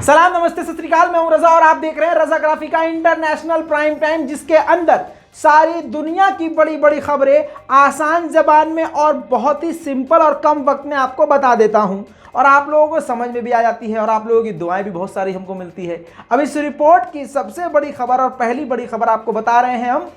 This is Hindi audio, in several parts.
सलाम, नमस्ते, सत श्री अकाल। मैं हूं रजा और आप देख रहे हैं रजा ग्राफी का इंटरनेशनल प्राइम टाइम, जिसके अंदर सारी दुनिया की बड़ी बड़ी खबरें आसान जबान में और बहुत ही सिंपल और कम वक्त में आपको बता देता हूं और आप लोगों को समझ में भी आ जाती है और आप लोगों की दुआएं भी बहुत सारी हमको मिलती है। अब इस रिपोर्ट की सबसे बड़ी खबर और पहली बड़ी खबर आपको बता रहे हैं हम।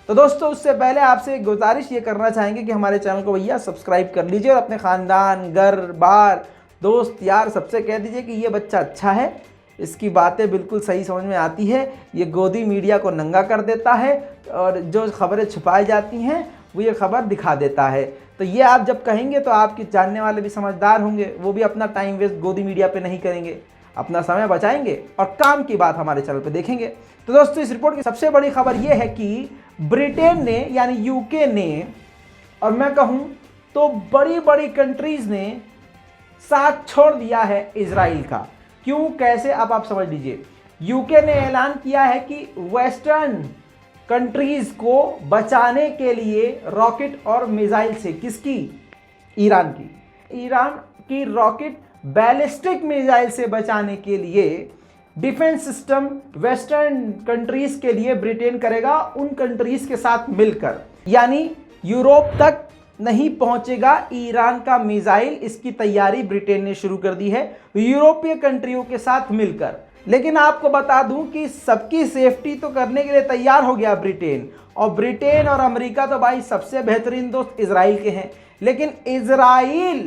तो दोस्तों, उससे पहले आपसे एक गुजारिश ये करना चाहेंगे कि हमारे चैनल को भैया सब्सक्राइब कर लीजिए और अपने खानदान, घर बार, दोस्त यार सबसे कह दीजिए कि ये बच्चा अच्छा है, इसकी बातें बिल्कुल सही समझ में आती है, ये गोदी मीडिया को नंगा कर देता है और जो खबरें छुपाई जाती हैं वो ये खबर दिखा देता है। तो ये आप जब कहेंगे तो आपके जानने वाले भी समझदार होंगे, वो भी अपना टाइम वेस्ट गोदी मीडिया पे नहीं करेंगे, अपना समय बचाएंगे और काम की बात हमारे चैनल पे देखेंगे। तो दोस्तों, इस रिपोर्ट की सबसे बड़ी खबर ये है कि ब्रिटेन ने यानी यूके ने, और मैं कहूँ तो बड़ी बड़ी कंट्रीज ने साथ छोड़ दिया है इजराइल का। क्यों, कैसे, अब आप समझ लीजिए। यूके ने ऐलान किया है कि वेस्टर्न कंट्रीज को बचाने के लिए रॉकेट और मिसाइल से, किसकी, ईरान की रॉकेट बैलिस्टिक मिसाइल से बचाने के लिए डिफेंस सिस्टम वेस्टर्न कंट्रीज के लिए ब्रिटेन करेगा उन कंट्रीज के साथ मिलकर। यानी यूरोप तक नहीं पहुंचेगा ईरान का मिसाइल, इसकी तैयारी ब्रिटेन ने शुरू कर दी है यूरोपीय कंट्रियों के साथ मिलकर। लेकिन आपको बता दूं कि सबकी सेफ्टी तो करने के लिए तैयार हो गया ब्रिटेन, और ब्रिटेन और अमेरिका तो भाई सबसे बेहतरीन दोस्त इजराइल के हैं, लेकिन इजराइल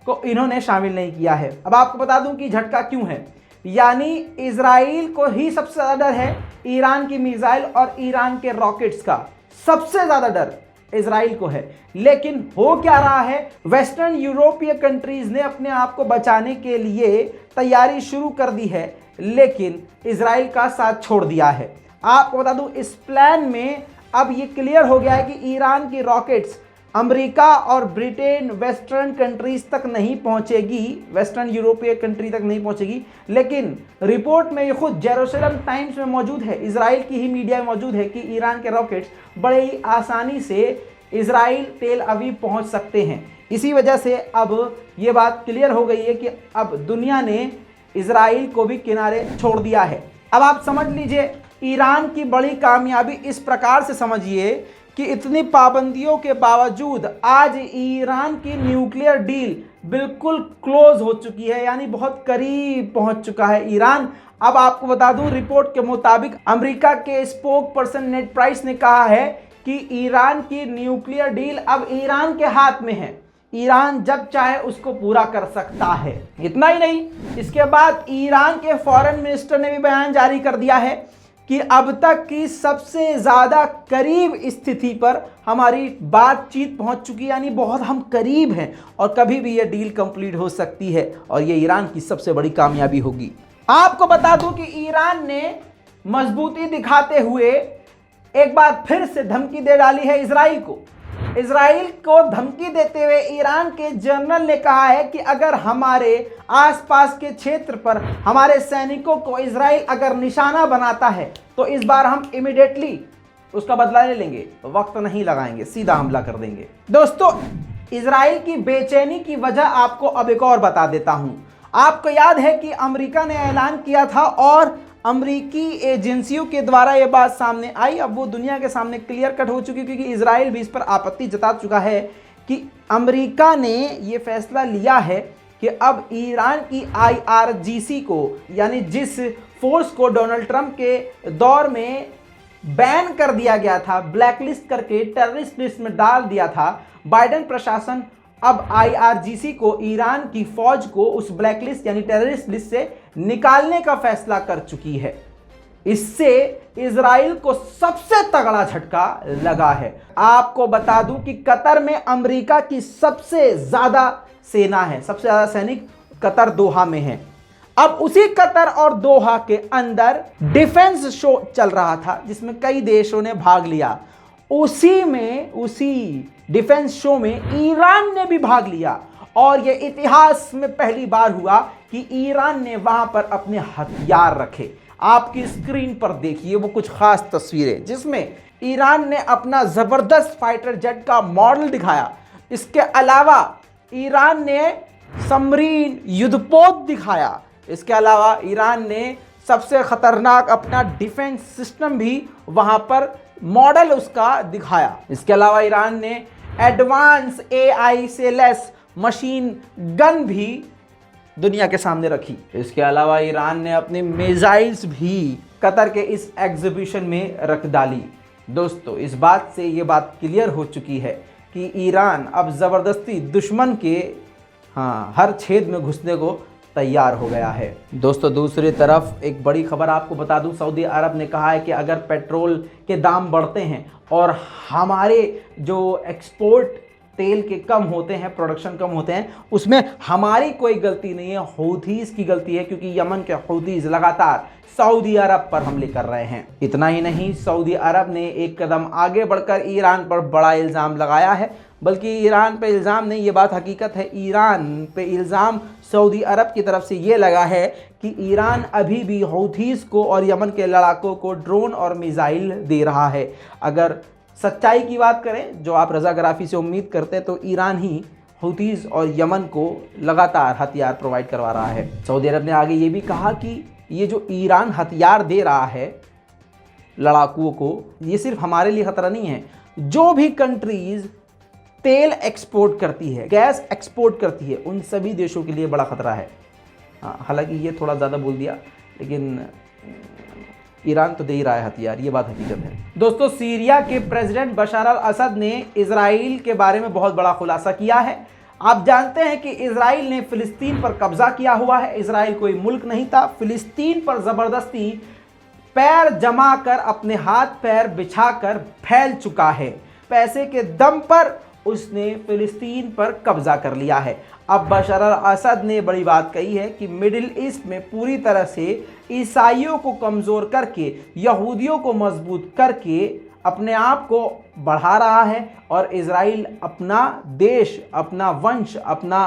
को इन्होंने शामिल नहीं किया है। अब आपको बता दूं कि झटका क्यों है। यानी इजराइल को ही सबसे ज्यादा डर है ईरान की मिसाइल और ईरान के रॉकेट्स का, सबसे ज्यादा डर इजराइल को है। लेकिन हो क्या रहा है, वेस्टर्न यूरोपीय कंट्रीज ने अपने आप को बचाने के लिए तैयारी शुरू कर दी है, लेकिन इजराइल का साथ छोड़ दिया है। आपको बता दूं, इस प्लान में अब ये क्लियर हो गया है कि ईरान की रॉकेट्स अमेरिका और ब्रिटेन वेस्टर्न कंट्रीज तक नहीं पहुंचेगी, वेस्टर्न यूरोपीय कंट्री तक नहीं पहुंचेगी। लेकिन रिपोर्ट में ये खुद जेरूसलम टाइम्स में मौजूद है, इजराइल की ही मीडिया में मौजूद है कि ईरान के रॉकेट्स बड़े ही आसानी से इजराइल तेल अवीव पहुंच सकते हैं। इसी वजह से अब ये बात क्लियर हो गई है कि अब दुनिया ने इजराइल को भी किनारे छोड़ दिया है। अब आप समझ लीजिए, ईरान की बड़ी कामयाबी इस प्रकार से समझिए कि इतनी पाबंदियों के बावजूद आज ईरान की न्यूक्लियर डील बिल्कुल क्लोज हो चुकी है, यानी बहुत करीब पहुंच चुका है ईरान। अब आपको बता दूं, रिपोर्ट के मुताबिक अमेरिका के स्पोक पर्सन नेड प्राइस ने कहा है कि ईरान की न्यूक्लियर डील अब ईरान के हाथ में है, ईरान जब चाहे उसको पूरा कर सकता है। इतना ही नहीं, इसके बाद ईरान के फॉरेन मिनिस्टर ने भी बयान जारी कर दिया है कि अब तक की सबसे ज्यादा करीब स्थिति पर हमारी बातचीत पहुंच चुकी है, यानी बहुत हम करीब हैं और कभी भी यह डील कंप्लीट हो सकती है और यह ईरान की सबसे बड़ी कामयाबी होगी। आपको बता दूं कि ईरान ने मजबूती दिखाते हुए एक बार फिर से धमकी दे डाली है इजराइल को। इजराइल को धमकी देते हुए ईरान के जनरल ने कहा है कि अगर हमारे आसपास के क्षेत्र पर हमारे सैनिकों को इजराइल अगर निशाना बनाता है तो इस बार हम इमीडिएटली उसका बदला ले लेंगे, वक्त नहीं लगाएंगे, सीधा हमला कर देंगे। दोस्तों, इजराइल की बेचैनी की वजह आपको अब एक और बता देता हूं। आपको याद है कि अमेरिका ने ऐलान किया था और अमेरिकी एजेंसियों के द्वारा यह बात सामने आई, अब वो दुनिया के सामने क्लियर कट हो चुकी, क्योंकि इजराइल भी इस पर आपत्ति जता चुका है कि अमेरिका ने ये फैसला लिया है कि अब ईरान की IRGC को, यानी जिस फोर्स को डोनाल्ड ट्रंप के दौर में बैन कर दिया गया था, ब्लैकलिस्ट करके टेररिस्ट लिस्ट में डाल दिया था बाइडेन प्रशासन, अब IRGC को, ईरान की फौज को उस ब्लैकलिस्ट यानी टेररिस्ट लिस्ट से निकालने का फैसला कर चुकी है। इससे इजराइल को सबसे तगड़ा झटका लगा है। आपको बता दूं कि कतर में अमेरिका की सबसे ज्यादा सेना है, सबसे ज्यादा सैनिक कतर दोहा में है। अब उसी कतर और दोहा के अंदर डिफेंस शो चल रहा था जिसमें कई देशों ने भाग लिया। उसी डिफेंस शो में ईरान ने भी भाग लिया और यह इतिहास में पहली बार हुआ कि ईरान ने वहां पर अपने हथियार रखे। आपकी स्क्रीन पर देखिए वो कुछ खास तस्वीरें जिसमें ईरान ने अपना जबरदस्त फाइटर जेट का मॉडल दिखाया। इसके अलावा ईरान ने सबमरीन युद्धपोत दिखाया। इसके अलावा ईरान ने सबसे खतरनाक अपना डिफेंस सिस्टम भी वहां पर मॉडल उसका दिखाया। इसके अलावा ईरान ने एडवांस AI से लेस मशीन गन भी दुनिया के सामने रखी। इसके अलावा ईरान ने अपनी मिसाइल्स भी कतर के इस एग्जीबिशन में रख डाली। दोस्तों, इस बात से ये बात क्लियर हो चुकी है कि ईरान अब ज़बरदस्ती दुश्मन के हर छेद में घुसने को तैयार हो गया है। दोस्तों, दूसरी तरफ एक बड़ी खबर आपको बता दूं, सऊदी अरब ने कहा है कि अगर पेट्रोल के दाम बढ़ते हैं और हमारे जो एक्सपोर्ट तेल के कम होते हैं, प्रोडक्शन कम होते हैं, उसमें हमारी कोई गलती नहीं है, हूथीज़ की गलती है, क्योंकि यमन के हूथीज़ लगातार सऊदी अरब पर हमले कर रहे हैं। इतना ही नहीं, सऊदी अरब ने एक कदम आगे बढ़कर ईरान पर बड़ा इल्ज़ाम लगाया है। बल्कि ईरान पे इल्ज़ाम नहीं, ये बात हकीकत है, ईरान पे इल्ज़ाम सऊदी अरब की तरफ से ये लगा है कि ईरान अभी भी हूथीज़ को और यमन के लड़ाकों को ड्रोन और मिसाइल दे रहा है। अगर सच्चाई की बात करें, जो आप रज़ाग्राफ़ी से उम्मीद करते हैं, तो ईरान ही हूथीज़ और यमन को लगातार हथियार प्रोवाइड करवा रहा है। सऊदी अरब ने आगे ये भी कहा कि ये जो ईरान हथियार दे रहा है लड़ाकुओं को, ये सिर्फ हमारे लिए ख़तरा नहीं है, जो भी कंट्रीज़ तेल एक्सपोर्ट करती है, गैस एक्सपोर्ट करती है, उन सभी देशों के लिए बड़ा ख़तरा है। हालांकि ये थोड़ा ज़्यादा बोल दिया, लेकिन ईरान तो दे ही रहा है हथियार, ये बात हकीकत है। दोस्तों, सीरिया के प्रेसिडेंट बशर अल असद ने इजराइल के बारे में बहुत बड़ा खुलासा किया है। आप जानते हैं कि इजराइल ने फ़िलिस्तीन पर कब्जा किया हुआ है। इजराइल कोई मुल्क नहीं था, फ़िलिस्तीन पर ज़बरदस्ती पैर जमा कर, अपने हाथ पैर बिछाकर फैल चुका है। पैसे के दम पर उसने फ़िलिस्तीन पर कब्जा कर लिया है। अब बशर अल असद ने बड़ी बात कही है कि मिडिल ईस्ट में पूरी तरह से ईसाइयों को कमज़ोर करके, यहूदियों को मजबूत करके अपने आप को बढ़ा रहा है और इजराइल अपना देश, अपना वंश, अपना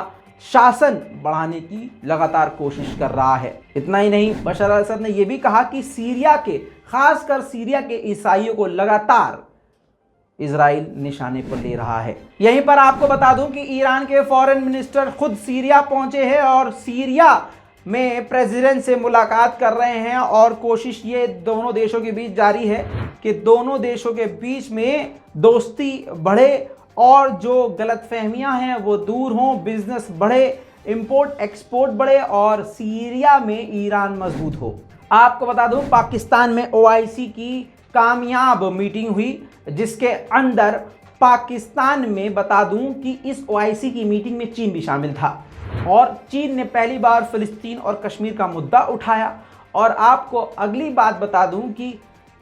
शासन बढ़ाने की लगातार कोशिश कर रहा है। इतना ही नहीं, बशर अल असद ने यह भी कहा कि सीरिया के, खासकर सीरिया के ईसाइयों को लगातार इजराइल निशाने पर ले रहा है। यहीं पर आपको बता दूं कि ईरान के फॉरेन मिनिस्टर खुद सीरिया पहुंचे हैं और सीरिया में प्रेसिडेंट से मुलाकात कर रहे हैं और कोशिश ये दोनों देशों के बीच जारी है कि दोनों देशों के बीच में दोस्ती बढ़े और जो गलतफहमियां हैं वो दूर हों, बिजनेस बढ़े, इंपोर्ट एक्सपोर्ट बढ़े और सीरिया में ईरान मजबूत हो। आपको बता दूं, पाकिस्तान में OIC की कामयाब मीटिंग हुई, जिसके अंदर पाकिस्तान में बता दूं कि इस OIC की मीटिंग में चीन भी शामिल था और चीन ने पहली बार फ़िलिस्तीन और कश्मीर का मुद्दा उठाया। और आपको अगली बात बता दूं कि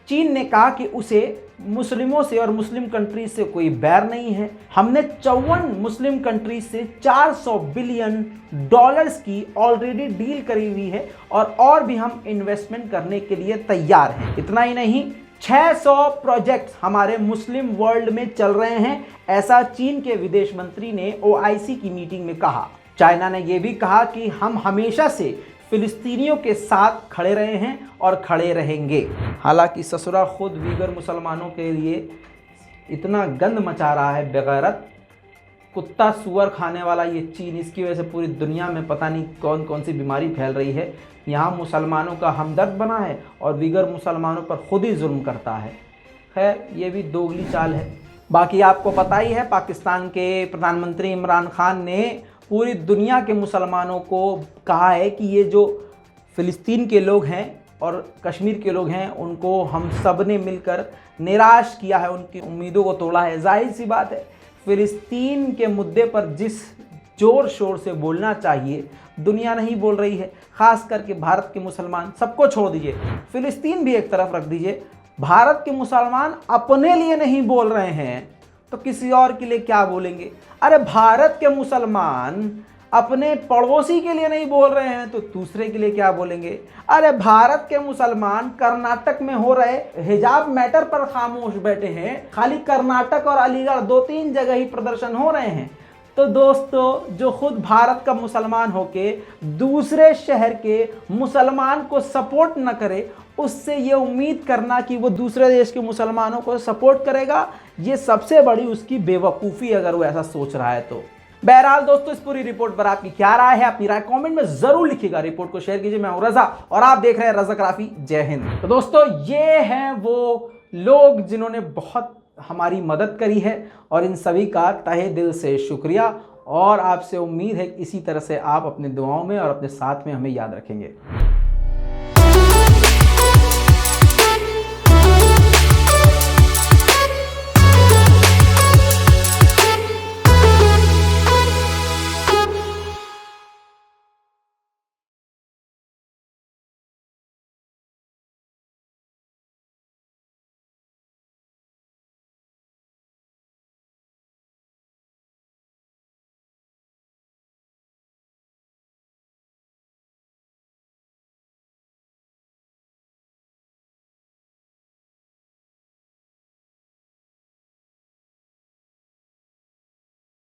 चीन ने कहा कि उसे मुस्लिमों से और मुस्लिम कंट्रीज से कोई बैर नहीं है। हमने 54 मुस्लिम कंट्रीज से $400 बिलियन की ऑलरेडी डील करी हुई है और भी हम इन्वेस्टमेंट करने के लिए तैयार हैं। इतना ही नहीं, 600 प्रोजेक्ट्स हमारे मुस्लिम वर्ल्ड में चल रहे हैं, ऐसा चीन के विदेश मंत्री ने OIC की मीटिंग में कहा। चाइना ने यह भी कहा कि हम हमेशा से फिलिस्तीनियों के साथ खड़े रहे हैं और खड़े रहेंगे। हालांकि ससुरा खुद वीगर मुसलमानों के लिए इतना गंद मचा रहा है, बेगैरत कुत्ता सुअर खाने वाला ये चीन, इसकी वजह से पूरी दुनिया में पता नहीं कौन कौन सी बीमारी फैल रही है। यहाँ मुसलमानों का हमदर्द बना है और वीगर मुसलमानों पर खुद ही जुल्म करता है। खैर, ये भी दोगली चाल है। बाकी आपको पता ही है, पाकिस्तान के प्रधानमंत्री इमरान खान ने पूरी दुनिया के मुसलमानों को कहा है कि ये जो फ़िलिस्तीन के लोग हैं और कश्मीर के लोग हैं, उनको हम सब ने मिलकर निराश किया है, उनकी उम्मीदों को तोड़ा है। जाहिर सी बात है, फ़िलिस्तीन के मुद्दे पर जिस ज़ोर शोर से बोलना चाहिए दुनिया नहीं बोल रही है, ख़ास करके भारत के मुसलमान। सबको छोड़ दीजिए, फ़िलिस्तीन भी एक तरफ रख दीजिए, भारत के मुसलमान अपने लिए नहीं बोल रहे हैं तो किसी और के लिए क्या बोलेंगे। अरे भारत के मुसलमान अपने पड़ोसी के लिए नहीं बोल रहे हैं तो दूसरे के लिए क्या बोलेंगे। अरे भारत के मुसलमान कर्नाटक में हो रहे हिजाब मैटर पर खामोश बैठे हैं, खाली कर्नाटक और अलीगढ़ 2-3 जगह ही प्रदर्शन हो रहे हैं। तो दोस्तों, जो खुद भारत का मुसलमान होके दूसरे शहर के मुसलमान को सपोर्ट न करे, उससे ये उम्मीद करना कि वो दूसरे देश के मुसलमानों को सपोर्ट करेगा, ये सबसे बड़ी उसकी बेवकूफ़ी, अगर वो ऐसा सोच रहा है तो। बहरहाल दोस्तों, इस पूरी रिपोर्ट पर आपकी क्या राय है? अपनी राय कमेंट में जरूर लिखिएगा। रिपोर्ट को शेयर कीजिए। मैं हूं रजा और आप देख रहे हैं रजा ग्राफी। जय हिंद। तो दोस्तों, ये हैं वो लोग जिन्होंने बहुत हमारी मदद करी है और इन सभी का तहे दिल से शुक्रिया, और आपसे उम्मीद है कि इसी तरह से आप अपने दुआओं में और अपने साथ में हमें याद रखेंगे।